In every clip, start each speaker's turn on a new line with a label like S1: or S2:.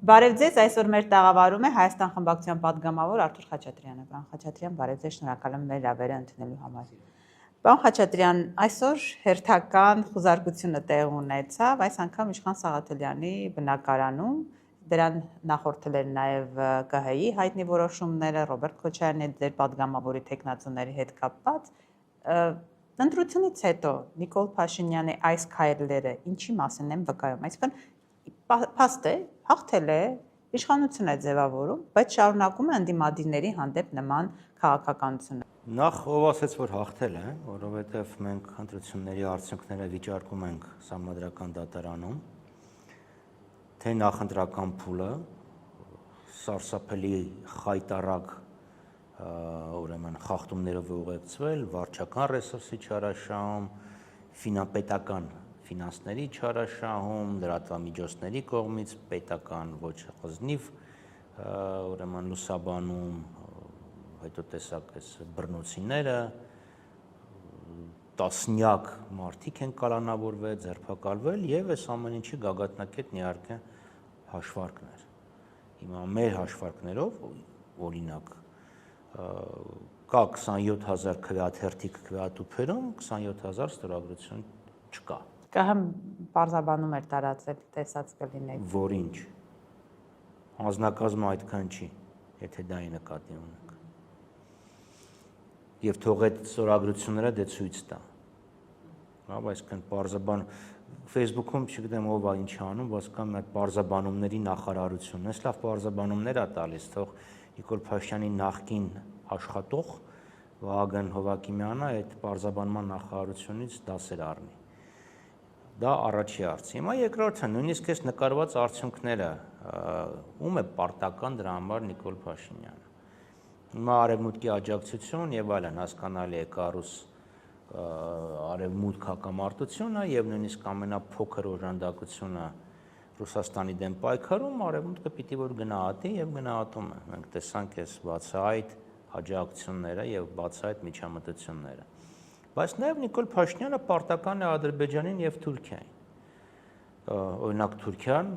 S1: Բարև ձեզ, այսօր մեր տաղավարում է Հայաստան խմբակցության պատգամավոր Արթուր Խաչատրյանը։ Պարոն Խաչատրյան, բարև ձեզ, շնորհակալ եմ մեր հրավերը ընդունելու համար։ Պարոն Խաչատրյան, այսօր հերթական խուզարկությունը տեղ ունեցավ, այս անգամ Իշխան Սաղաթելյանի բնակարանում, դրան նախորդել էր նաև ԿՀ-ի հայտնի որոշումները, Ռոբերտ Քոչարյանի ձեր պատգամավորի թեկնածուների հետ կապված։ Ընտրությունից հետո Նիկոլ Փաշինյանի այս քայլերը ինչի մասին են վկայում, այսինքն փաստ է, հաղթել է, իշխանություն է ձևավորում, բայց շարունակում է ընդդիմադիրների հանդեպ նման քաղաքականությունը։
S2: Նախ ով ասաց, որ հաղթել է, որովհետև մենք ընտրությունների արդյունքները վիճարկում ենք Սահմանադրական դատարանում, թե նախընտրական փուլը սարսափելի խայտառակ ուրեմն խախտումներով է ուղեկցվել, վարչական ռեսուրսի չարաշահում, պետական ֆինանսների չարաշահում, լրատվամիջոցների կողմից պետական ոչ ղզնիվ ուրեմն լուսաբանում, հետո տեսակ այս բռնությունները, տասնյակ մարդիկ են կալանավորվել, ձերբակալվել եւ այս ամեն ինչի գագաթնակետն իհարկե հաշվարկներ։ Հիմա մեր հաշվարկներով օրինակ կա 27000 քվեաթերթիկ քվեատուփերում 27000 ստորագրություն չկա։
S1: ԿՀ-ն պարզաբանում էր տարածել, տեսած կլինեք։
S2: Որ ինչ։ Անձնակազմը այդքան չի, եթե դա ի նկատի ունենք։ Եվ թող այդ ստորագրությունները դե ցույց տա։ Լավ, այսինքն պարզաբան Facebook-ում չգիտեմ ով է ինչ անում, բայց կա մի հատ պարզաբանումների նախարարություն։ Այս լավ պարզաբանումներ է տալիս, թող Նիկոլ Փաշինյանի նախկին աշխատող Վահագն Հովակիմյանը այդ պարզաբանման նախարարությունից դասեր առնի։ Դա առաջի հարցը։ Հիմա երկրորդը նույնիսկ այս նկարված արդյունքները ում է պարտական դրա համար Նիկոլ Փաշինյանը։ Հիմա արևմուտքի աջակցություն եւ այլն հասկանալի է կառուս արևմուտք հակամարտությունը եւ նույնիսկ ամենափոքր օժանդակությունը Ռուսաստանի դեմ պայքարում արևմուտքը պիտի որ գնահատի եւ գնահատում է։ Մենք տեսանք այս բացահայտ աջակցությունները եւ բացահայտ միջամտությունները։ Բայց նաև Նիկոլ Փաշինյանը պարտական է Ադրբեջանին եւ Թուրքիային։ Օրինակ Թուրքիան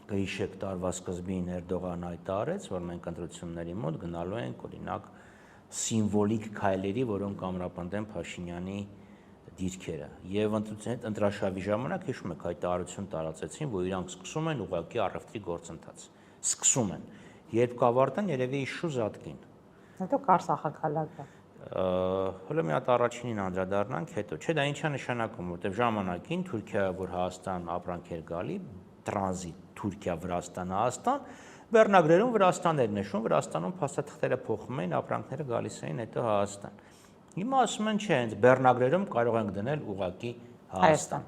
S2: գիշեր տարվա սկզբին Էրդողան հայտարարեց, որ մենք ընտրությունների մոտ գնալու ենք օրինակ սիմվոլիկ քայլերի, որոնք ամրապնդեն Փաշինյանի դիրքերը։ Եվ ընտրաշավի ժամանակ հիշում եք հայտարարություն տարածեցին, որ իրանք սկսում են ուղղակի առևտրի գործընթաց։ Սկսում են։ Երբ կավարտեն, երևի իշու զատկին։
S1: Հետո Կարսախակալակը։
S2: Հələ մի հատ առաջինին անդրադառնանք, հետո չէ, դա ինչա նշանակում, որտեղ ժամանակին Թուրքիա, որ Հայաստան ապրանք էր գալի, տրանզիտ Թուրքիա, Վրաստան, Հայաստան, բեռնագրերում Վրաստան էր նշում, Վրաստանում փաստաթղթերը փոխվում էին, ապրանքները գալիս էին հետո Հայաստան։ Հիմա ասում են, չէ, հենց բեռնագրերում կարող ենք դնել ուղղակի Հայաստան։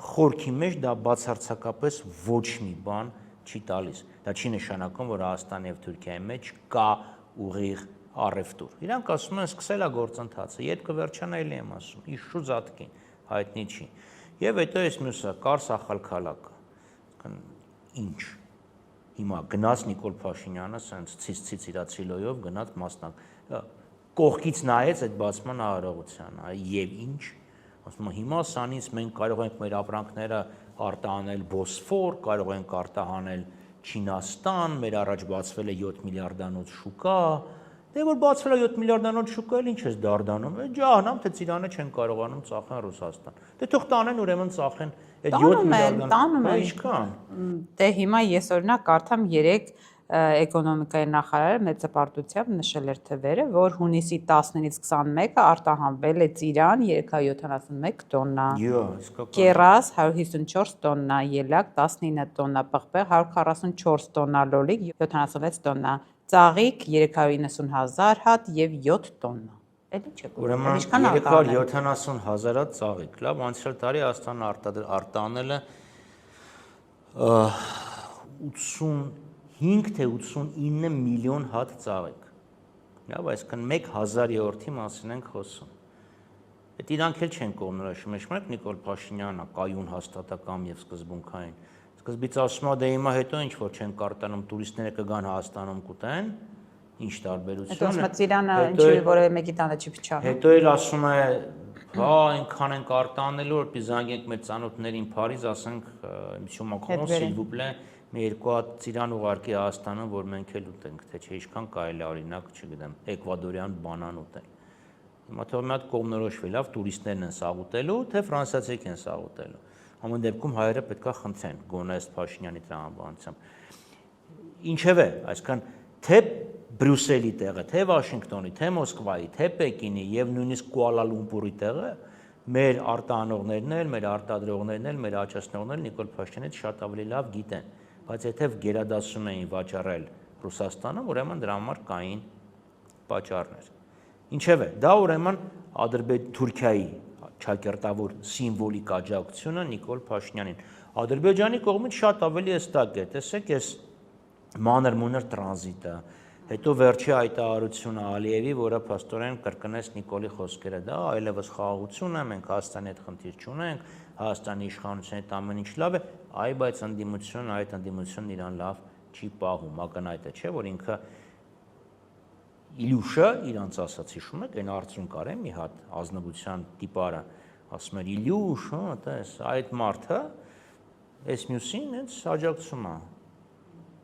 S2: Խորքի մեջ դա բացարձակապես ոչ մի բան չի տալիս։ Դա չի նշանակում, որ Հայաստանի եւ Թուրքիայի մեջ կա ուղիղ առևտուր։ Իրանք ասում են սկսել է գործընթացը, երբ կվերջանա էլի եմ ասում, իշու զատկին, հայտնի չի։ Եվ հետո այս մյուսը Կարսախալքալակը։ Ինչ։ Հիմա գնաց Նիկոլ Փաշինյանը սենց ցից իրացիլոյով գնաց մասնակ։ Կողքից նայեց այդ բացման արարողությանը, եւ ինչ։ Ասում եմ հիմա սանից մենք կարող ենք մեր ապրանքները արտահանել Բոսֆոր, կարող ենք արտահանել Չինաստան, մեր առաջ բացվել է 7 միլիարդանոց շուկա։ Դե որ բացվել է 7 միլիարդանոց շուկա, ինչ ես դարդանում։ Ջահանամ թե Ծիրանը չեն կարողանում ծախեն Ռուսաստան։ Դե թող տանեն ուրեմն ծախեն այդ 7 միլիարդան։ Ինչքան։
S1: Դե հիմա ես օրինակ կարդամ 3 էկոնոմիկայի նախարարը մեծապարտությամբ նշել էր թվերը, որ հունիսի 10-ից 21-ը արտահանվել է ծիրան 371 տոննա, կեռաս 154 տոննա, ելակ 19 տոննա, պղպեղ 144 տոննա, լոլիկ 76 տոննա, ծաղիկ 390,000 հատ եւ 7 տոննա։ Էլի չէ։
S2: Ուրեմն 370,000 հատ ծաղիկ։ Լավ, անցյալ տարի Հայաստանը արտանել է 85 թե 89 միլիոն հատ ծաղիկ։ Լավ, այսինքն 1/1000-ի մասին ենք խոսում։ Այդ իրանք էլ չեն կողմնորոշում, մեկ Նիկոլ Փաշինյանը կայուն հաստատակամ եւ սկզբունքային։ Սկզբից ասում է դե հիմա հետո ինչ որ չեն կարտանում, տուրիստները կգան Հայաստանում կուտեն, ինչ տարբերություն է։
S1: Հետո ասում է Ծիրանը ինչի որևէ մեկի տանը չի փչանում։
S2: Հետո էլ ասում է հա այնքան ենք արտանելու, որպեսզի զանգենք մեր ծանոթներին Փարիզ, ասենք, Monsieur Macron, s'il vous plaît, մի երկու հատ ծիրան ուղարկի Հայաստանում, որ մենք էլ ուտենք, թե չէ ինչքան կարելի է օրինակ, չգիտեմ, էկվադորյան բանան ուտել։ Հիմա թող մի հատ կողմնորոշվի, լավ, տուրիստներն են սաղ ուտելու, թե ֆրանսիացիք են սաղ ուտելու։ Ամեն դեպքում հայերը պետքա խնդրեն գոնե ըստ Փաշինյանի տրամաբանությամբ։ Ինչևէ, այսքան թե Բրյուսելի տեղը, թե Վաշինգտոնի, թե Մոսկվայի, թե Պեկինի եւ նույնիսկ Կուալա Լումպուրի տեղը մեր արտահանողներն էլ, մեր արտադրողներն էլ, մեր աճեցնողներն Նիկոլ Փաշինյանից շատ ավելի լավ գիտեն, բայց եթե գերադասում էին վաճառել Ռուսաստանում, ուրեմն դրա համար կային պատճառներ։ Ինչևէ, դա ուրեմն Թուրքիայի ճակերտավոր սիմվոլիկ աջակցությունը Նիկոլ Փաշինյանին։ Ադրբեջանի կողմից շատ ավելի հստակ է, տեսեք, այս մանր-մունր տրանզիտը, հետո վերջի հայտարարությունը Ալիևի, որը փաստորեն կրկնեց Նիկոլի խոսքերը, դա այլևս խաղաղություն է, մենք Հայաստանի հետ խնդիր չունենք, Հայաստանի իշխանության հետ ամեն ինչ լավ է, այ բայց այդ ընդդիմությունն իրան լավ չի պահում, ակնհայտ է, չէ, որ ինքը Իլյուշը իրանց ասած հիշում եք, այն արդյունք արեմ մի հատ ազնվության տիպարը, ասում էր Իլյուշ, տես, այդ մարդը այս մյուսին հենց աջակցում է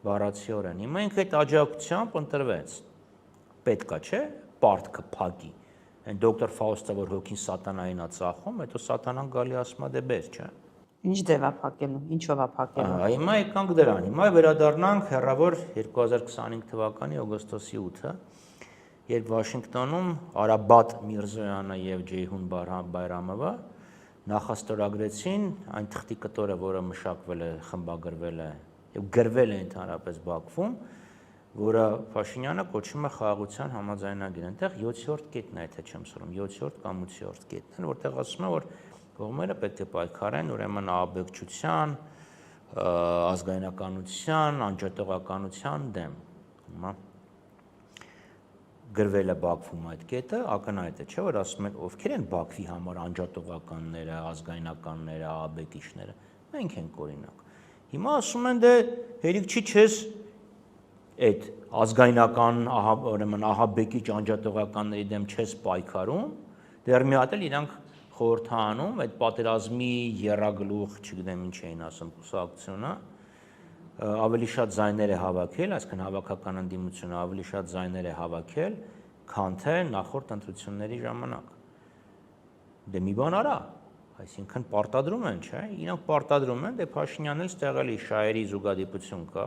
S2: բառացիորեն։ Հիմա ինքը այդ աջակցությամբ ընտրվեց։ Պետքա, չէ, պարտքը փակի։ Այն դոկտոր Ֆաուստը, որ հոգին սատանային է ծախում, հետո սատանան գալի ասում է դե բեր, չէ։
S1: Ինչ դեպ է փակելու, ինչով է փակելու։
S2: Հիմա եկանք դրան։ Հիմա վերադառնանք հեռավոր 2025 թվականի օգոստոսի 8-ը, երբ Վաշինգտոնում Արաբատ Միրզոյանը եւ Ջեյհուն Բայրամովը նախաստորագրեցին այն թղթի կտորը, որը մշակվել է, խմբագրվել է եւ գրվել է ընդհանրապես Բաքվում, որը Փաշինյանը կոչում է խաղաղության համաձայնագիր։ Այնտեղ 7-րդ կետն է, եթե չեմ սխալվում, 7-րդ կամ 8-րդ կետն է, որտեղ ասում է, որ կողմերը պետք է պայքարեն ուրեմն ահաբեկչության, ազգայնականության, անջատողականության դեմ։ Հիմա գրվել է Բաքվում այդ կետը, ակնհայտ է, չէ, որ ասում են ովքեր են Բաքվի համար անջատողականները, ազգայնականները, ահաբեկիչները։ Մենք ենք օրինակ։ Հիմա ասում են դե հերիք չի չես այդ ազգայնական ուրեմն ահաբեկիչ անջատողականների դեմ չես պայքարում, դեռ մի հատ էլ իրանք խորհրդանում այդ պատերազմի եռագլուխ, չգիտեմ ինչ էին ասում, կուսակցությունը ավելի շատ ձայներ է հավաքել, այսինքն հավաքական ընդդիմությունը ավելի շատ ձայներ է հավաքել, քան թե նախորդ ընտրությունների ժամանակ։ Դե մի բան արա, այսինքն պարտադրում են, չէ՞, իրանք պարտադրում են, դե Փաշինյանն էլ ստեղելի շահերի զուգադիպություն կա։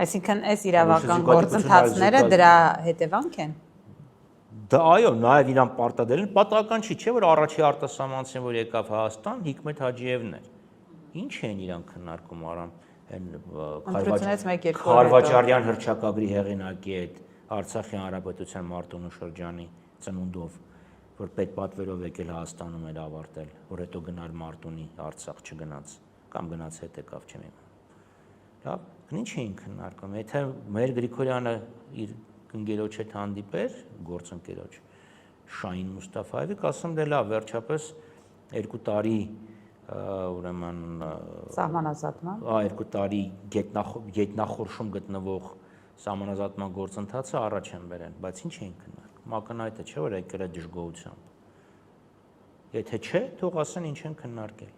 S1: Այսինքն այս իրավական գործընթացները դրա հետևանք են։
S2: Դա այո, նաև իրան պարտադրել են, պատահական չի, չէ՞ որ առաջի արտասահմանցին, որ եկավ Հայաստան, Հիկմետ Հաջիևն էր։ Ինչ են իրանք քննարկում արան Խարվաճարյան հռչակագրի հեղինակի այդ Արցախի հանրապետության Մարտունու շրջանի ծնունդով, որ պետպատվերով եկել Հայաստանում էր ավարտել, որ հետո գնալ Մարտունի Արցախ չգնաց, կամ գնաց հետ եկավ, չեմ իմանում։ Լավ, ինչ էին քննարկում, եթե մեր Գրիգորյանը իր ընկերոջ հետ հանդիպեր, գործընկերոջ Շահին Մուստաֆայևի, ասում դե լավ, վերջապես 2 տարի ուրեմն
S1: սահմանազատման
S2: 2 տարի գետնախորշում գտնվող սահմանազատման գործընթացը առաջ են բերեն, բայց ինչ էին քննարկում, ակնհայտ է, չէ՞ որ եկել է դժգոհությամբ։ Եթե չէ, թող ասեն ինչ են քննարկել։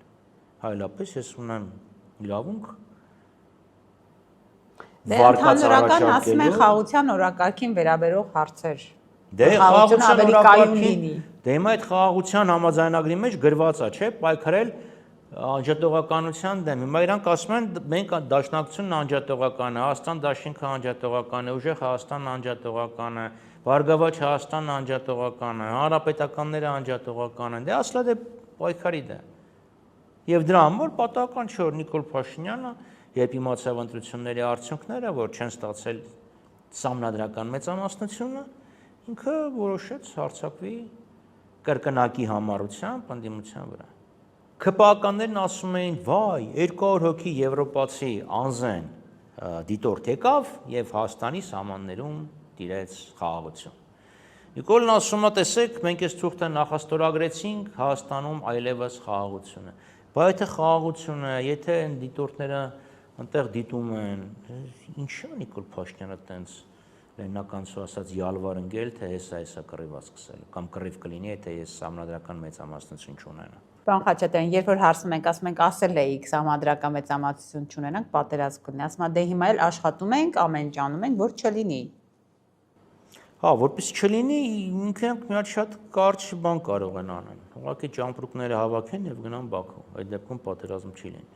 S2: Հայլապես ես ունեմ իրավունք
S1: Ընդհանրական ասում են խաղաղության օրակարգին վերաբերող հարցեր։
S2: Դե խաղաղության օրակարգին, դե հիմա այդ խաղաղության համաձայնագրի մեջ գրված է, չէ՞, պայքարել անջատողականության դեմ։ Հիմա իրանք ասում են մենք դաշնակցությունն անջատողական է, Հայաստան դաշինքը անջատողական է, ուժեղ Հայաստանն անջատողական է, Բարգավաճ Հայաստանն անջատողական է, հանրապետականները անջատողական են։ Դե ասլա դե պայքարի դե։ Եվ դրա համար պատահական չէ որ Նիկոլ Փաշինյանը, երբ իմացավ ընտրությունների արդյունքները, որ չեն ստացել սահմանադրական մեծամասնությունը, ինքը որոշեց հարձակվի կրկնակի համառությամբ ընդդիմության վրա։ ՔՊԱ-ականներն ասում էին, վայ, 200 հոգի եվրոպացի անզեն դիտորդ եկավ եւ Հայաստանի սահմաններում տիրեց խաղաղություն։ Նիկոլն ասում է, տեսեք, մենք այս թուղթը նախաստորագրեցինք, Հայաստանում այլևս խաղաղություն է։ Բայց եթե խաղաղություն է, եթե այն դիտորդները այնտեղ դիտում են, ինչա Նիկոլ Փաշինյանը տենց լեննականցու ասած յալվար ընկել, թե հեսա կռիվ սկսել, կամ կռիվ կլինի, եթե ես սահմանադրական մեծամասնություն չունենամ։
S1: Պարոն Խաչատրյան, երբ որ հարցում ենք, ասում ենք ասել էիք սահմանադրական մեծամասնություն չունենանք, պատերազմ կլինի, ասում է դե հիմա էլ աշխատում ենք, ամեն ինչ անում ենք, որ չլինի։
S2: Հա, որպես չլինի, ինքնին մի հատ շատ կարճ բան կարող են անել։ Ուղղակի ճամպրուկները հավաքեն եւ գնան Բաքու։ Այդ դեպքում պատերազմ չի լինի,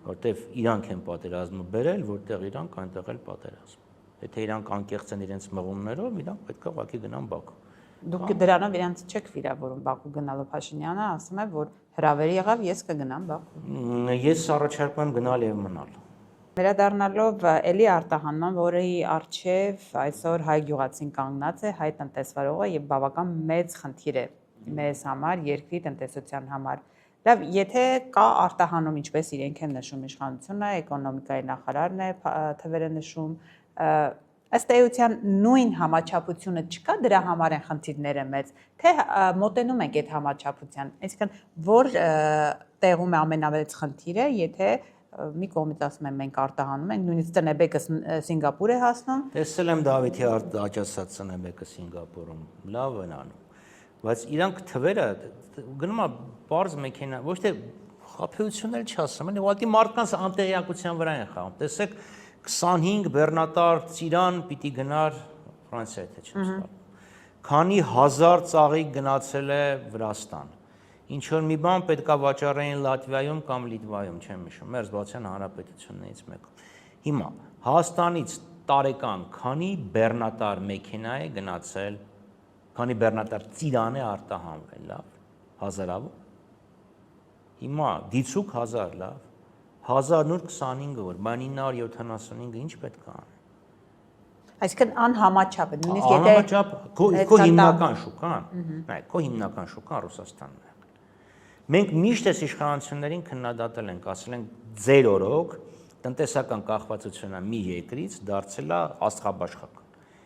S2: որտեվ իրանք են պատերազմը բերել, որտեղ իրանք այնտեղ էլ պատերազմ։ Եթե իրանք անկեղծ են իրենց մղումներով, իրանք պետք է ուղղակի գնան Բաքու։
S1: Դուք դրանով իրանց չեք վիրավորում Բաքու գնալով, Փաշինյանը ասում է, որ հրավերի եղավ, ես կգնամ Բաքու։
S2: Ես առաջարկում եմ գնալ եւ մնալ։
S1: Վերադառնալով էլի արտահանման, որի արժև այսօր հայ գյուղացին կանգնած է, հայ տնտեսվարողը եւ բավական մեծ խնդիր է մեզ համար, երկրի տնտեսության համար։ Լավ, եթե կա արտահանում, ինչպես իրենք են նշում իշխանությունը, էկոնոմիկայի նախարարն է թվերը նշում, ըստ էության նույն համաչափությունը չկա, դրա համար են խնդիրները մեծ, թե մոտենում ենք այդ համաչափության, այսինքն որ տեղում է ամենամեծ խնդիրը, եթե մի կողմից ասում եմ մենք արտահանում ենք, նույնիսկ Տնեբեկը Սինգապուր է հասնում։
S2: Տեսել եմ Դավիթի աճացած Տնեբեկը Սինգապուրում, լավ են անում, բայց իրանք թվերը գնում է բարձ մեքենա, ոչ թե խաբեություն էլ չասեմ, ուղղակի մարդկանց անտեղյակության վրա են խաղում։ Տեսեք 25 բեռնատար ծիրան պիտի գնար Ֆրանսիա, եթե չեմ սխալվում։ Քանի հազար ծաղիկ գնացել է Վրաստան։ Ինչ որ մի բան պետքա վաճառեին Լատվիայում կամ Լիտվայում, չեմ հիշում, Մերձբալթյան հանրապետություններից մեկում։ Հիմա Հայաստանից տարեկան քանի բեռնատար մեքենա է գնացել, քանի բեռնատար ծիրան է արտահանվել, լավ, հազարավոր։ Հիմա դիցուկ 1000, լավ, 1925 որ, բան 975-ը ինչ պետք է անի։
S1: Այսինքն անհամաչափ է, նույնիսկ եթե
S2: անհամաչափ քո հիմնական շուկան, նայ, քո հիմնական շուկան Ռուսաստանն է։ Մենք միշտ այս իշխանություններին քննադատել ենք, ասել ենք ձեր օրոք տնտեսական կախվածությունը մի երկրից դարձել է աստղաբաշխական։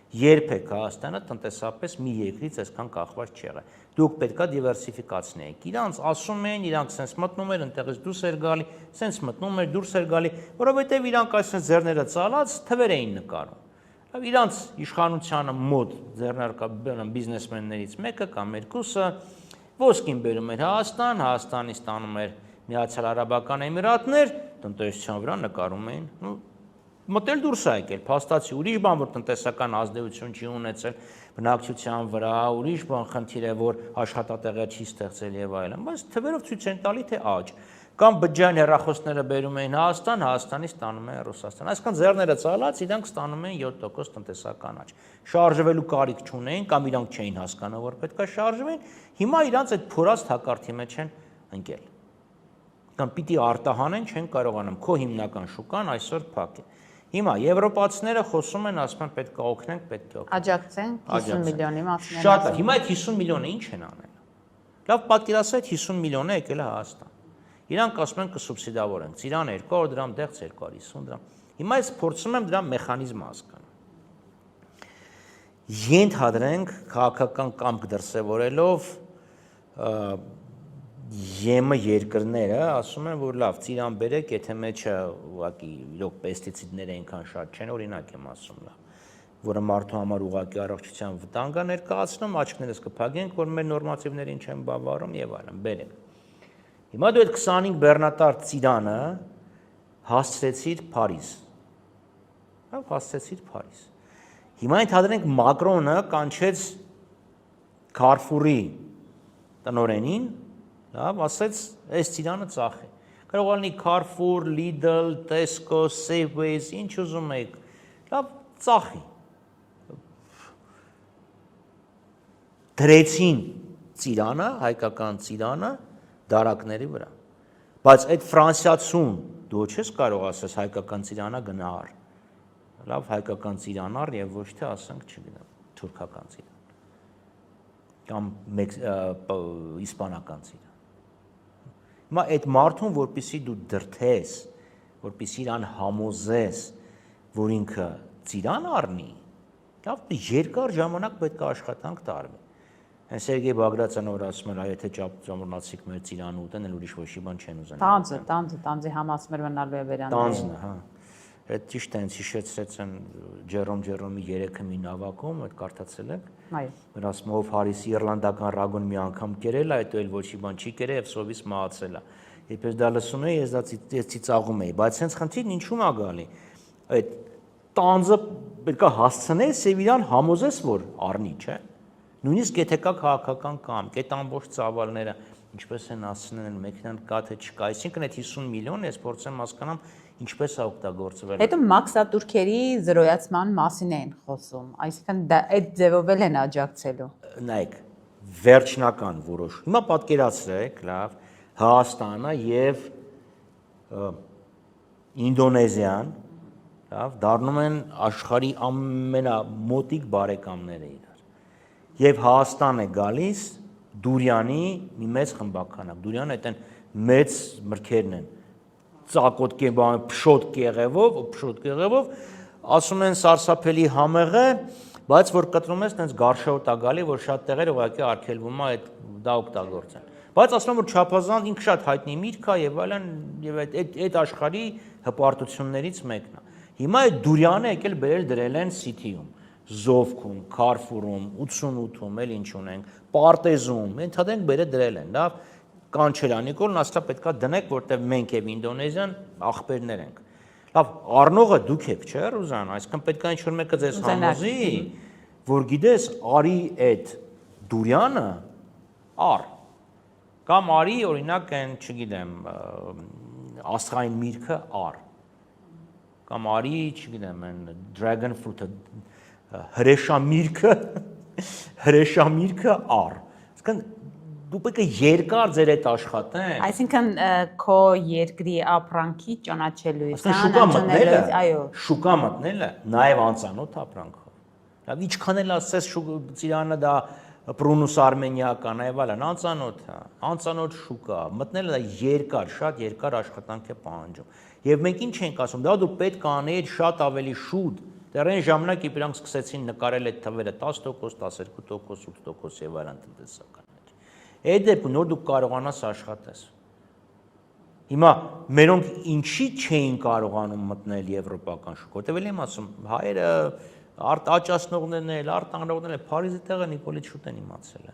S2: Երբեք Հայաստանը տնտեսապես մի երկրից այսքան կախված չի եղել։ Դուք պետքա դիվերսիֆիկացնեիք։ Իրանց ասում են, իրանք sense մտնում են, ընտեղից դուրս էր գալի, sense մտնում էր, դուրս էր գալի, որովհետև իրանք այսպես ձեռները ցալած թվեր էին նկարում։ Իրանց իշխանությանը մոտ ձեռնարկա բիզնեսմեններից մեկը կամ երկուսը ոսկին բերում էր Հայաստան, Հայաստանից տանում էր Միացյալ Արաբական Էմիրատներ, տնտեսության վրա նկարում էին, մտել դուրս է եկել, փաստացի ուրիշ բան, որ տնտեսական ազդեցություն չի ունեցել բնակչության վրա, ուրիշ բան խնդիր է, որ աշխատատեղեր չի ստեղծել եւ այլն, բայց թվերով ցույց են տալի, թե աճ կամ բջջային հեռախոսները բերում էին Հայաստան, Հայաստանից ստանում են Ռուսաստան։ Այսինքն ձեռները ցալած իրանք ստանում են 7% տնտեսական աճ։ Շարժվելու կարիք չունեին կամ իրանք չէին հասկանում, որ պետք է շարժվեն, հիմա իրանք այդ փորած թակարդի մեջ են ընկել։ Կամ պիտի արտահանեն, չեն կարողանում, քո հիմնական շուկան այսօր փակ է։ Հիմա եվրոպացիները խոսում են, ասում են պետք է օգնենք, պետք է օգնենք։
S1: աջակցենք 50 միլիոնի մասին։
S2: Շատ է, հիմա այդ 50 միլիոնը ինչ են անել։ Լավ, պատկերացրեք 50 միլիոնը եկել է Հայաստան։ Իրանք ասում են կսուբսիդավորենք, ծիրան 200 դրամ, դեղց 250 դրամ։ Հիմա ես փորձում եմ դրա մեխանիզմը հասկանալ։ Ենթադրենք քաղաքական կամք դրսևորելով ԵՄ երկրները ասում են, որ լավ, ծիրան բերեք, եթե մեջը ուղղակի իրոք պեստիցիդները այնքան շատ չեն, օրինակ եմ ասում, լավ, որը մարդու համար ուղղակի առողջության վտանգ է ներկայացնում, աչքներս կփակենք, որ մեր նորմատիվներին չեն բավարարում եւ այլն, բերենք։ Հիմա դու այդ 25 բեռնատար ծիրանը հասցրեցիր Փարիզ։ Հա, հասցրեցիր Փարիզ։ Հիմա ենթադրենք Մակրոնը կանչեց Carrefour-ի տնօրենին, լավ, ասեց, այս ծիրանը ծախի։ Կարող լինի Carrefour, Lidl, Tesco, Safeways, ինչ ուզում եք, լավ, ծախի։ Դրեցին ծիրանը, հայկական ծիրանը դարակների վրա։ Բայց այդ ֆրանսիացուն դու չես կարող ասես հայկական ծիրանը գնար։ Լավ, հայկական ծիրանար եւ ոչ թե ասենք, չգիտեմ, թուրքական ծիրան կամ իսպանական ծիրան։ Հիմա այդ մարդուն, որպեսզի դու դրթես, որպեսզի իրան համոզես, որ ինքը ծիրան առնի, լավ, երկար ժամանակ պետք է աշխատանք տարվի։ Հենց Սերգեյ Բագրատյանը որ ասում էր, եթե ճամփորդացիք մեր ծիրանը ուտեն, էլ ուրիշ ոչ մի բան չեն ուզենա։
S1: Տանձի համասմեր մնալու է վերանալ։
S2: Տանձն է, հա։ Այդ ճիշտ է, հիշեցրեց են Ջերոմի 3-ը մի նավակում, այդ կարդացել եք։
S1: Այո։
S2: Ասում Հարիսի իռլանդական ռագոն մի անգամ կերել է, հետո էլ ոչի բան չի կերել եւ սովից մահացել է։ Երբ դա լսում էի, ես դա ծիծաղում էի, բայց հենց խնդիրն ինչու՞մ է գալի։ Այդ տանձը պետք է հասցնես եւ իրան համոզես, որ առնի, չէ։ Նույնիսկ եթե կա քաղաքական կամք, այդ ամբողջ ծավալները ինչպես են հասցնել, մեքենան կա թե չկա, այսինքն այդ 50 միլիոնը ես փորձեմ հասկանամ ինչպես է օգտագործվել։
S1: Հետո մաքսատուրքերի զրոյացման մասին են խոսում, այսինքն դա այդ ձևով էլ են աջակցելու։
S2: Նայեք, վերջնական որոշ։ Հիմա պատկերացրեք, լավ, Հայաստանը եւ Ինդոնեզիան, լավ, դառնում են աշխարհի ամենամոտիկ բարեկամները իրար։ Եվ Հայաստան է գալիս դուրյանի մի մեծ խմբականակ։ Դուրյանը այդ են մեծ մրգերն են։ Ծակոտ կեբան, փշոտ կեղևով, ասում են սարսափելի համեղ է, բայց որ կտրում ես, տենց գարշաուտ է գալի, որ շատ տեղեր ուղղակի արգելվում է այդ դա օգտագործեն։ Բայց ասում են, որ չափազանց ինքը շատ հայտնի միրգ է եւ այլն, եւ այդ աշխարհի հպարտություններից մեկն է։ Հիմա այդ դուրյանը եկել բերել դրել են City-ում, Զովքում, Carrefour-ում, 88-ում, էլ ինչ ունենք, Պարտեզում, ընդհանրենք բերել դրել են, լավ, կանչել է Նիկոլն, ասա պետքա դնեք, որտեղ մենք եւ Ինդոնեզիան աղբերներ ենք։ Լավ, առնողը դուք եք, չէ՞, Ռուզան, այսինքն պետքա ինչ-որ մեկը ձեզ համոզի, որ գիտես, արի այդ դուրյանը առ կամ արի օրինակ այն, չգիտեմ, աստղային միրգը առ կամ արի, չգիտեմ, այն dragon fruit-ը հրեշամիրգը առ։ Այսինքն դու պետք է երկար ձեր այդ աշխատենք։
S1: Այսինքն քո երկրի ապրանքի
S2: ճանաչելույթը,
S1: այո,
S2: շուկա մտնելը նաև անծանոթ ապրանքով։ Լավ, ինչքան էլ ասես ծիրանը դա Պրունուս արմենիական է, այլ անծանոթ է, անծանոթ շուկա, մտնելը դա երկար, շատ երկար աշխատանք է պահանջում։ Եվ մենք ինչ ենք ասում, դա դու պետք է անեիր շատ ավելի շուտ։ Դեռ այն ժամանակ իրանք սկսեցին նկարել այդ թվերը 10%, 12%, 8% եւ այլն տնտեսական։ Այդ դեպքում նոր դու կարողանաս աշխատես։ Հիմա մերոնք ինչի չէին կարողանում մտնել եվրոպական շուկա, որտեղ եմ ասում, հայերը աճացնողներն էլ, արտանողներն էլ Փարիզի տեղը Նիկոլից շուտ են իմացել։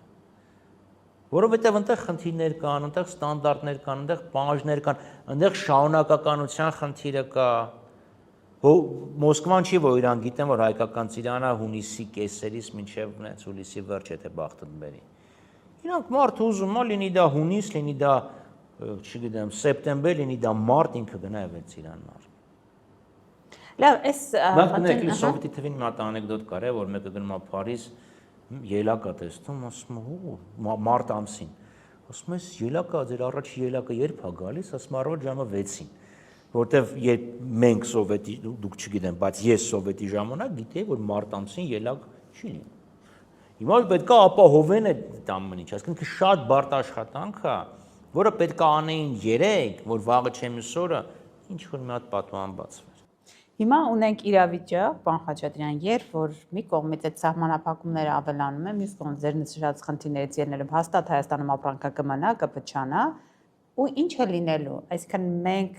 S2: Որովհետև այնտեղ խնդիրներ կան, այնտեղ ստանդարտներ կան, այնտեղ պահանջներ կան, այնտեղ շահունակականության խնդիրը կա։ Մոսկվան չի, որ իրան գիտեն, որ հայկական ծիրանը հունիսի կեսերից մինչև հուլիսի վերջ եթե բախտը բերի։ Իրանք մարդը ուզում է լինի դա հունիս, լինի դա, չգիտեմ, սեպտեմբեր, լինի դա մարտ, ինքը գնա եւ այդ ծիրանն առ։
S1: Լավ, այս
S2: Մեկը սովետի թվին մի հատ անեկդոտ կար, որ մեկը գնում է Փարիզ, ելակ է տեսնում, ասում է, մարտ ամսին։ Ասում ես, ելակը, ձեր առաջ ելակը երբ է գալիս, ասում առավոտ ժամը 6-ին, որտեվ երբ մենք սովետի, դուք չգիտեմ, բայց ես սովետի ժամանակ գիտեի, որ մարտ ամսին ելակ չի լինի։ Հիմա պետք է ապահովեն այդ ամեն ինչ, այսինքն շատ բարդ աշխատանք է, որը պետք է անեին 3, որ վաղը չեմիս օրը ինչ որ մի հատ պատուհան բացվեր։
S1: Հիմա ունենք իրավիճակ, պարոն Խաչատրյան, երբ որ մի կողմից այդ սահմանափակումները ավելանում են, մյուս կողմից ձեր նշած խնդիրներից ելնելով հաստատ Հայաստանում ապրանքը կմնա, կփչանա, ու ինչ է լինելու, այսինքն մենք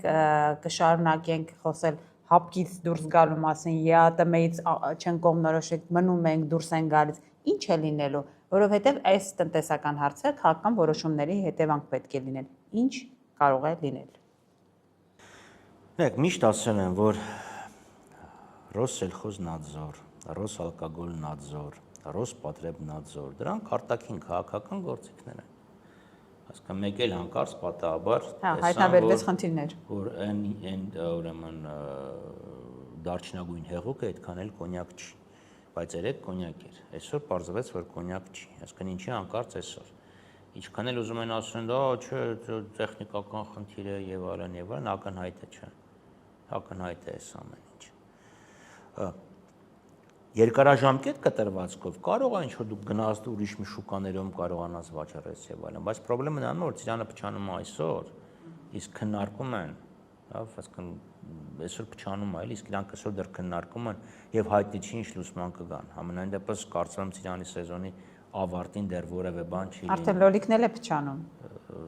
S1: կշարունակենք խոսել հապկից դուրս գալու մասին, ԵԱՏՄ-ից չեն կողմնորոշել, մնում ենք, դուրս են գալիս, ինչ է լինելու, որովհետև այս տնտեսական հարցը քաղաքական որոշումների հետևանք պետք է լինել, ինչ կարող է լինել։
S2: Նայեք, միշտ ասել են, որ Ռոսսելխոզնադզոր, Ռոսալկոգոլնադզոր, Ռոսպատրեբնադզոր, դրանք արտաքին քաղաքական գործիքներ են։ Հասկանում մեկ էլ հանկարծ պատահաբար
S1: հայտնաբերվեց խնդիրներ,
S2: որ այն ուրեմն դարչնագույն հեղուկը այդքան էլ կոնյակ չի, բայց երեք կոնյակ էր։ Այսօր պարզվեց, որ կոնյակ չի, այսինքն ինչի հանկարծ այսօր։ Ինչքան էլ ուզում են ասեն, դա չէ, տեխնիկական խնդիր է եւ այլն, ակնհայտ է, չէ։ Ակնհայտ է այս ամեն ինչ։ Երկարաժամկետ կտրվածքով կարող է ինչ-որ դուք գնաս ուրիշ մի շուկաներում կարողանաս վաճառես եւ այլն, բայց խնդրեմը նրան որ ծիրանը փչանում է այսօր, իսկ քննարկում են, լավ, այսինքն այսօր փչանում է, իսկ իրանք այսօր դեռ քննարկում են եւ հայտնի չի ինչ լուսման կգան։ Համենայն դեպս կարծում եմ ծիրանի սեզոնի ավարտին դեռ որևէ բան չի լինի։
S1: Արդեն լոլիկն էլ է փչանում։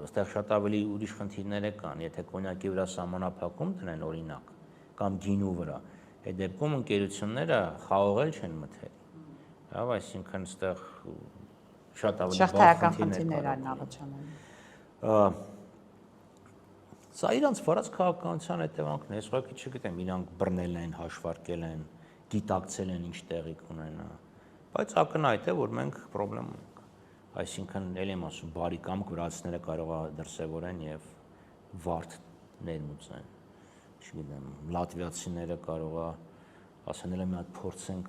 S2: Այստեղ շատ ավելի ուրիշ խնդիրներ կան, եթե կոնյակի վրա սահմանափակում դնեն օրինակ կամ գինու վրա, այդ դեպքում ընկերությունները խաղողել չեն մթել։ Հավ, այսինքն այստեղ շատ ավելի
S1: շահթայական խնդիրներ են առաջանում։
S2: Սա իրանց վարած քաղաքականության հետևանքն է, ես ուղղակի չգիտեմ, իրանք բռնել են, հաշվարկել են, գիտակցել են ինչ տեղի կունենա, բայց ակնհայտ է, որ մենք խնդրեմ ունենք, այսինքն ել եմ ասում, բարի կամք վրացիները կարող է դրսևորեն եւ վարդ ներմուծեն, չգիտեմ, լատվիացիները կարող է ասել են մի հատ փորձենք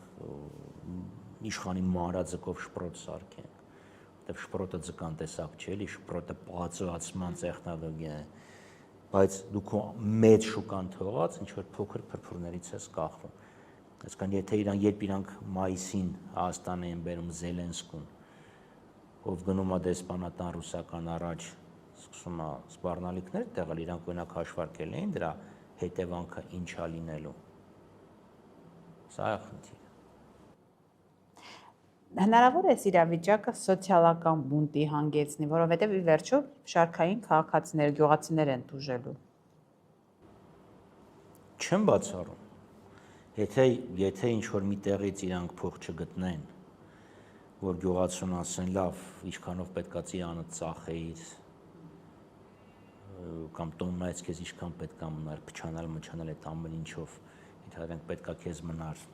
S2: իշխանի մանրաձկով շպրոտ սարքենք, որտեղ շպրոտը ձկան տեսակ չէ, էլի շպրոտը պացուացման տեխնոլոգիա է, բայց դու քո մեծ շուկան թողած ինչ որ փոքր փրփուրներից ես կախվում։ Այսինքն եթե երբ իրանք մայիսին Հայաստան են բերում Զելենսկուն, ով գնում է դեսպանատան ռուսական առաջ, սկսում է սպառնալիքներ տեղալ, իրանք օրինակ հաշվարկել էին դրա հետևանքը ինչա լինելու։ Սա է խնդիրը։
S1: Հնարավոր է իրավիճակը սոցիալական բունտի հանգեցնի, որովհետև ի վերջո շարքային քաղաքացիներ, գյուղացիներ են տուժելու։
S2: Չեմ բացառում։ Եթե ինչ որ մի տեղից իրանք փող չգտնեն, որ գյուղացուն ասեն, լավ, ինչքանով պետքա ծիրանը ծախեիր, կամ տոննայից քեզ ինչքան պետքա մնար, փչանալ այդ ամեն ինչով, ընդհանրենք պետքա քեզ մնար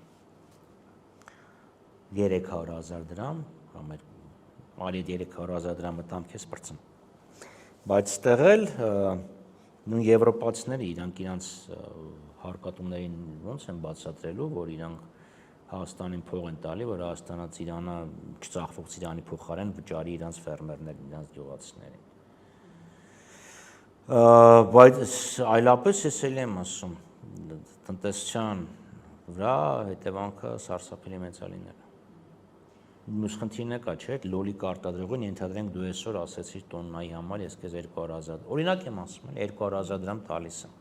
S2: 300,000 դրամ, կամ այլ 300,000 դրամը տամ քեզ բրցն։ Բայց ստեղ էլ նույն եվրոպացիները իրանց հարկատուներին ոնց են բացատրելու, որ իրանք Հայաստանին փող են տալի, որ Հայաստանը ծիրանը չծախվող ծիրանի փոխարեն վճարի իրանց ֆերմերներին, իրանց գյուղացիներին։ Բայց այլապես ես էլ եմ ասում, տնտեսության վրա հետևանքը սարսափելի մեծ է լինելու։ Մյուս խնդիրն է կա, չէ՞, լոլիկ արտադրողին ենթադրենք դու այսօր ասեցիր տոննայի համար ես քեզ 200,000, օրինակ եմ ասում, 200,000 դրամ տալիս եմ։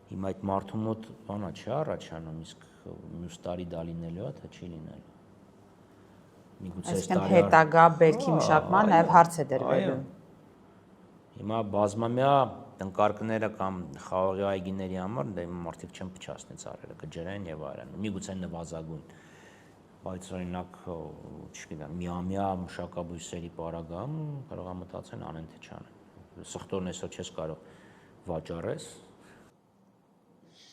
S2: Հիմա այդ մարդու մոտ բանա չի առաջանում, իսկ մյուս տարի դա լինելու է, թե չի լինելու։ Միգուցե այս տարի
S1: հետագա բերքի մշակման նաև հարց է դրվելու։
S2: Հիմա բազմամյա տնկարկները կամ խաղողի այգիների համար դե մարդիկ չեն փչացնի ծառերը, կջրեն եւ այլն։ Միգուցե նվազագույն, բայց օրինակ, չգիտեմ, միամյա մշակաբույսերի պարագայում կարող է մտածեն անեն թե չանեն։ Սխտորն այսօր չես կարող վաճառես։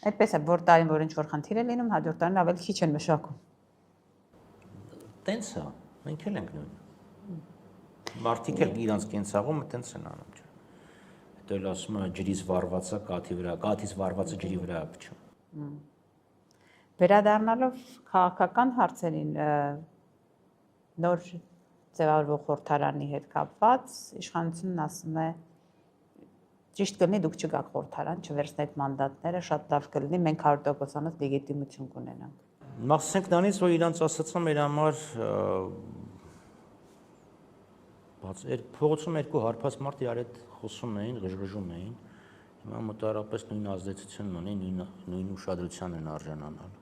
S1: Այդպես է, որ տարին որ ինչ-որ խնդիր է լինում, հաջորդ տարին ավելի քիչ են մշակում։
S2: Տենց է, մենք էլ ենք նույնը։ Մարդիկ էլ իրանց կենցաղումը տենց են անում, չէ։ Հետո էլ ասում է ջրից վառվածը կաթի վրա, կաթից վառվածը ջրի վրա է փչում։
S1: Վերադառնալով քաղաքական հարցերին, նոր ձևավորվող խորհրդարանի հետ կապված, իշխանությունն ասում է ճիշտ կլինի դուք չգաք խորհրդարան, չվերցնեք մանդատները, շատ լավ կլինի, մենք 100%-ից լեգիտիմություն կունենանք։
S2: Մաղցենք նրանից, որ իրանց ասացա մեր համար փողոցում երկու հարբած մարդ իրար հետ խոսում էին, ղժղժում էին, հիմա մոտավորապես նույն ազդեցությունն ունի, նույն ուշադրության են արժանանալ,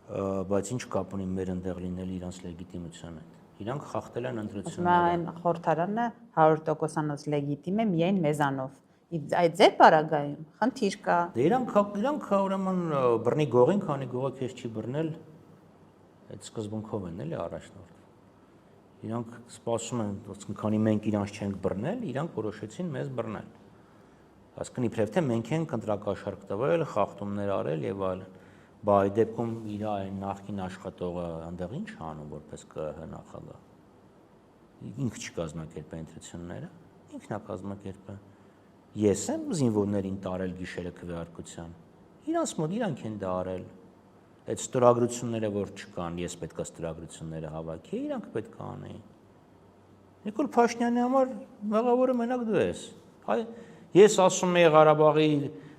S2: բայց ինչ կապ ունի մեր ընդեղ լինել իրանց լեգիտիմության հետ։ Իրանք խախտել են ընտրությունները։
S1: Այն խորհրդարանը 100%-ից լեգիտիմ է միայն մեզանով։ Այդ ձեր պարագայում խնդիր կա։
S2: Դե իրանք ուրեմն բռնի գողին, քանի գողը քեզ չի բռնել, այդ սկզբունքով են էլի առաջնորդ։ Իրանք սպասում են, քանի մենք իրանց չենք բռնել, իրանք որոշեցին մեզ բռնել։ Հասկանի իբրև թե մենք ենք ընտրակաշառք տվել, խախտումներ արել եւ այլն։ Բա այդ դեպքում իր այն նախկին աշխատողը այնտեղ ինչ անում որպես ԿՀ նախագահ։ Ինքը չկազմակերպե ընտրությունները, ինքն է կազմակերպել։ Ես եմ զինվորներին տարել գիշերը քվեարկության։ Իրանց մոտ իրանք են դա արել։ Այդ ստորագրությունները որ չկան, ես պետք է ստորագրությունները հավաքի, իրանք պետք է անեին։ Նիկոլ Փաշինյանի համար մեղավորը մենակ դու ես։ Հայ, ես ասում եի Ղարաբաղի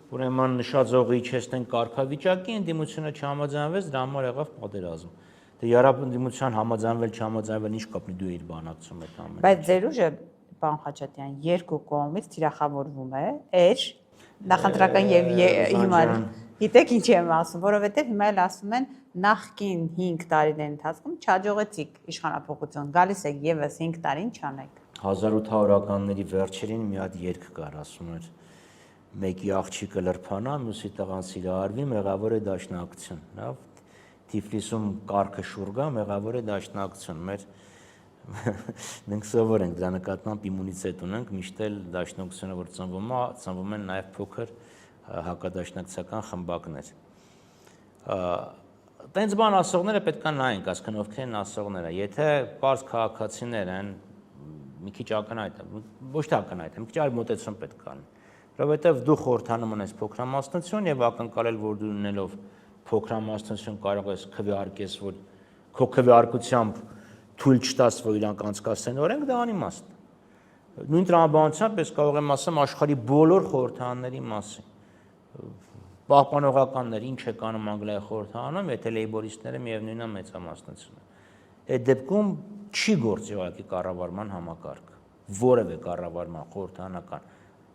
S2: ուրեմն նշաձողի իջեցնեն կարգավիճակի, ընդդիմությունը չհամաձայնվեց, դրա համար եղավ պատերազմ։ Դե երբ ընդդիմության համաձայնվել, ինչ կապ ունի դու իր բանակցում այդ ամենը։
S1: Բայց ձեր ուժը պարոն Խաչատրյան, երկու կողմից թիրախավորվում է, նախընտրական եւ հիմար։ Գիտեք ինչ եմ ասում, որովհետեւ հիմա էլ ասում են նախկին 5 տարիների ընթացքում չհաջողեցիք իշխանապողություն, գալիս եք եւս 5 տարի ինչ անեք։
S2: 1800-ականների վերջերին մի հատ երգ կար, ասում էր մեկի աղջիկը լրփանա, մյուսի տղան սիրահարվի, մեղավոր է դաշնակցություն, լավ։ Թիֆլիսում կարգը շուրգա, մեղավոր է դաշնակցություն։ Մենք սովոր ենք դրա նկատմամբ իմունիտետ ունենք, միշտ էլ դաշնակցությունը որ ծնվում են նաև փոքր հակադաշնակցական խմբակներ։ Տենց բան ասողները պետք է նայենք, ասկան ովքեր են ասողները։ Եթե պարզ քաղաքացիներ են, մի քիչ ակնհայտ է, ոչ թե ակնհայտ է, մի քիչ այլ մոտեցում պետք է անի։ Որովհետև դու խորհրդանում ես փոքրամասնություն եւ ակնկալել, որ դու ունենալով փոքրամասնություն կարող ես քվեարկես, որ քո քվեարկությամբ թույլ չտաս, որ իրանք անցկացնեն օրենք, դա անիմաստ է։ Նույն տրամաբանությամբ ես կարող եմ ասեմ աշխարհի բոլոր խորհրդարանների մասին։ Պահպանողականներ ինչ է կանում Անգլիայի խորհրդարանում, եթե լեյբորիստները միևնույնն է մեծամասնությունը։ Այդ դեպքում չի գործի ուղղակի կառավարման համակարգը, որևէ կառավարման խորհրդարանական,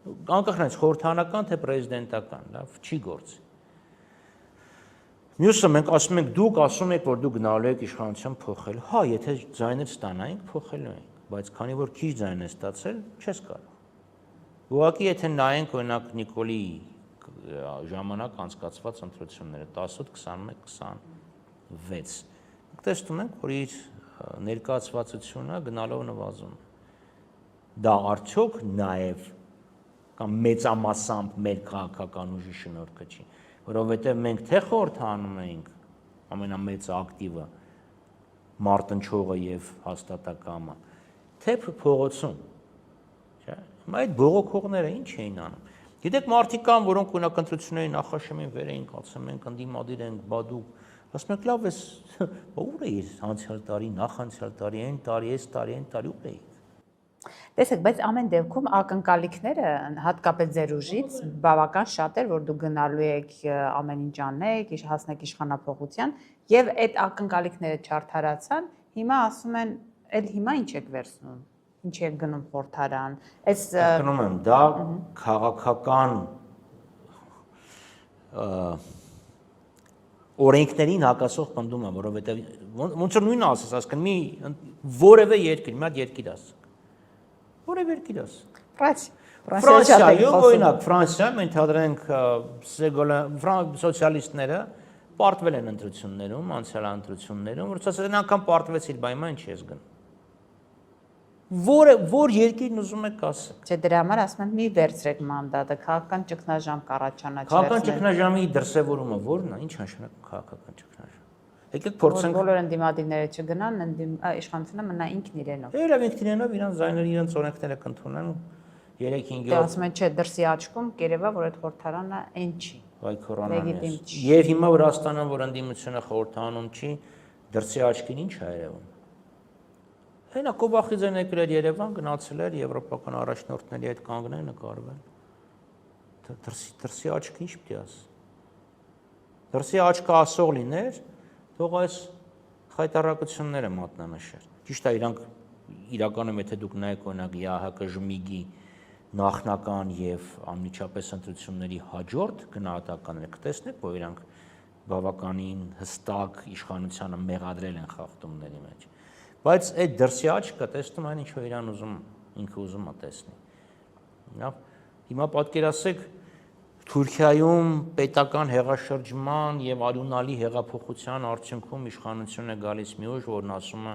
S2: անկախ նրանից խորհրդարանական թե պրեզիդենտական, լավ, չի գործի։ Մյուսը մենք ասում ենք դուք ասում եք, որ դուք գնալու եք իշխանություն փոխել։ Հա, եթե ձայներ ստանայինք, փոխելու ենք, բայց քանի որ քիչ ձայն է ստացել, չես կարող։ Ուղղակի եթե նայենք օրինակ Նիկոլի ժամանակ անցկացված ընտրությունները 18, 21, 26 տեսնում ենք, որ իր ներկայացվածությունը գնալով նվազում է։ Դա արդյոք նաև կամ մեծամասամբ մեր քաղաքական ուժի շնորհքը չի, որովհետև մենք թե խորհրդանում էինք ամենամեծ ակտիվը մարտնչողը եւ հաստատակամը, թե փողոցում, չէ՞։ Այդ բողոքողները ինչ էին անում։ Գիտեք, մարդիկ կան, որոնք օրինակ ընտրությունների նախաշեմին վեր էին կացում, մենք ընդդիմադիր ենք, բադուկ, ասում եք լավ էս, ուր էիր անցյալ տարի, նախանցյալ տարի, այն տարի, այս տարի, այն տարի ուր էիր։
S1: Տեսեք, բայց ամեն դեպքում ակնկալիքները հատկապես ձեր ուժից բավական շատ էր, որ դու գնալու եք ամեն ինչ անեք, հասնեք իշխանափոխության, եւ այդ ակնկալիքները չարդարացան, հիմա ասում են, «Էլ հիմա ինչ եք վերցնում, ինչ եք գնում խորհրդարան»։ Այս
S2: գնում եմ, դա քաղաքական օրենքներին հակասող պնդում է, որովհետեւ ոնց որ նույնը ասես, ասկան մի որևէ երկիր, մի հատ երկիր ասես։ Որևէ երկիր ասես։ Ֆրանսիայում օրինակ Ֆրանսիայում ընդհանրենք սոցիալիստները պարտվել են ընտրություններում, անցյալ ընտրություններում, որ ասած են անգամ պարտվեցիր, բայց հիմա ինչ ես գնում։ Որ երկիրն ուզում եք ասել։
S1: Չէ, դրա համար ասում են մի վերցրեք մանդատը, քաղաքական ճգնաժամ կառաջանա,
S2: քաղաքական ճգնաժամի դրսևորումը ո՞րն է, ինչ նշանակում քաղաքական ճգնաժամ։ Եկեք փորձենք
S1: բոլոր ընդդիմադիրները չգնան, իշխանությունը մնա ինքն իրենով։
S2: Երբ ինքն իրենով իրան զայները իրենց օրենքները կընդունեն 3-5
S1: Դե ասում են, չէ, դրսի աչքում կերևա, որ այդ խորհրդարանը այն չի։
S2: Վայ կորոնան։ Եվ հիմա Վրաստանը, որ ընդդիմությունը խորհրդանում չի, դրսի աչքին ինչ է երևում։ Հենա Կոբախիձեն եկել էր Երևան, գնացել էր եվրոպական առաջնորդների հետ կանգնել, նկարվել։ Դրսի աչքը ինչ պիտի ասի։ Դրսի աչքը ասող լիներ, թող այս խայտարակությունները մատնանշեր։ Ճիշտ է, իրանք իրականում եթե դուք նայեք օրինակ ԵԱՀԿ ժմիգի նախնական եւ անմիջապես ընտրությունների հաջորդ գնահատականները կտեսնեք, որ իրանք բավականին հստակ իշխանությանը մեղադրել են խախտումների մեջ։ Բայց այդ դրսի աչքը տեսնում այն ինչ որ իրան ուզում ինքը ուզում է տեսնի։ Լավ, հիմա պատկերացրեք Թուրքիայում պետական հեղաշրջման եւ արյունալի հեղափոխության արդյունքում իշխանություն է գալիս մի ուժ, որն ասում է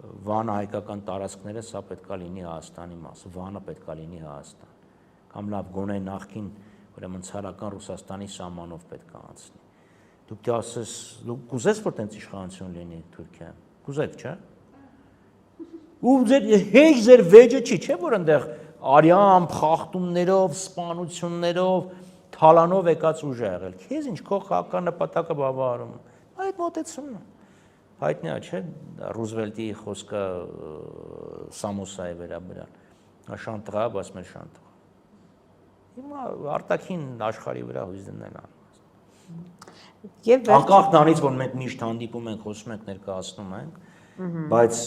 S2: Վանը հայկական տարածքները սա պետքա լինի Հայաստանի մասը, Վանը պետքա լինի Հայաստան։ Կամ լավ գոնե նախքին ուրեմն ցարական Ռուսաստանի սահմանով պետքա անցնի։ Դուք դասես, դուք կուզես որ տենց իշխանություն լինի Թուրքիայում։ Կուզեք, չէ՞։ Ու հեչ ձեր վեճը չի, չէ՞ որ այնտեղ արյամբ, խախտումներով, սպանություններով, թալանով եկած ուժ է եղել։ Քեզ ինչ քո քաղաքական նպատակը բավարարում։ Այդ մոտեցումն է։ Հայտնի է, չէ՞, Ռուզվելտի խոսքը Սամոսայի վերաբերյալ։ Շանտղա, բայց մեր շանտղա։ Հիմա արտաքին աշխարհի վրա հույս դնել են։
S1: Եվ
S2: անկախ նրանից, որ մենք միշտ հանդիպում ենք, խոսում ենք, ներկայացնում ենք, բայց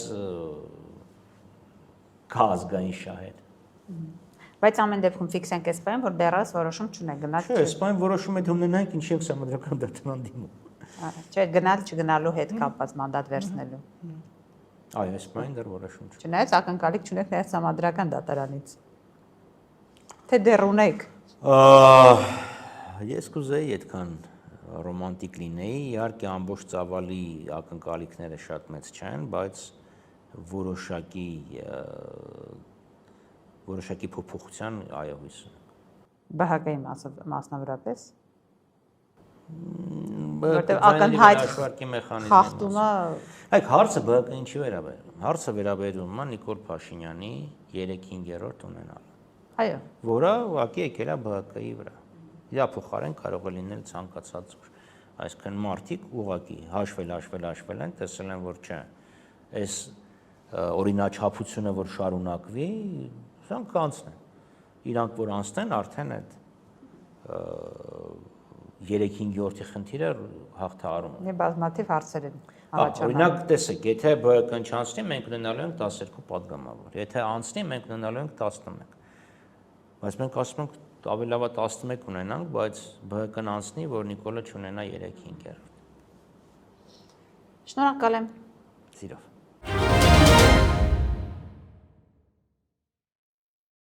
S2: կա ազգային շահեր։
S1: Բայց ամեն դեպքում ֆիքսենք այս բանը, որ դեռս որոշում չունեք գնալ։
S2: Չէ, այս բանը որոշում է ունենանք, ինչի ենք համադրական դատարան դիմում։
S1: Չէ, գնալ չգնալու հետ կապված մանդատ վերցնելու։
S2: Այո, այս բանը դեռ որոշում չէ։
S1: Չնայած ակնկալիք չունեք նաև համադրական դատարանից։ Թե դեռ ունեք։
S2: Ես կուզեի այդքան ռոմանտիկ լինեի, իհարկե ամբողջ ծավալի ակնկալիքները շատ մեծ չեն, բայց որոշակի փոփոխության այո հույս ունեմ։
S1: ԲՀԿ-ի մասնավորապես
S2: Որտեղ
S1: ակնհայտ
S2: հաշվարկի մեխանիզմը
S1: խախտումը
S2: Այք հարցը ԲՀԿ-ին ինչի վերաբերում։ Հարցը վերաբերում է Նիկոլ Փաշինյանի 3-5-րդ ունենալը,
S1: այո,
S2: որը ուղղակի եկել է ԲՀԿ-ի վրա։ Իրա փոխարեն կարող է լինել ցանկացած ուր։ Այսինքն մարդիկ ուղղակի հաշվել են, տեսել են, որ չէ, այս օրինաչափությունը, որ շարունակվի, սրանք կանցնեն։ Իրանք որ անցնեն, արդեն այդ 3-5-րդի խնդիրը հաղթահարում է։
S1: մի բազմաթիվ հարցեր են
S2: Օրինակ, տեսեք, եթե ԲՀԿ-ն չանցնի, մենք ունենալու ենք 12 падգամավոր։ Եթե անցնի, մենք ունենալու ենք 11։ Բայց մենք ասում ենք ավելի լավ է 11 ունենանք, բայց ԲՀԿ-ն անցնի, որ Նիկոլը չունենա 3-5-րդ։
S1: Շնորհակալ եմ։
S2: Սիրով։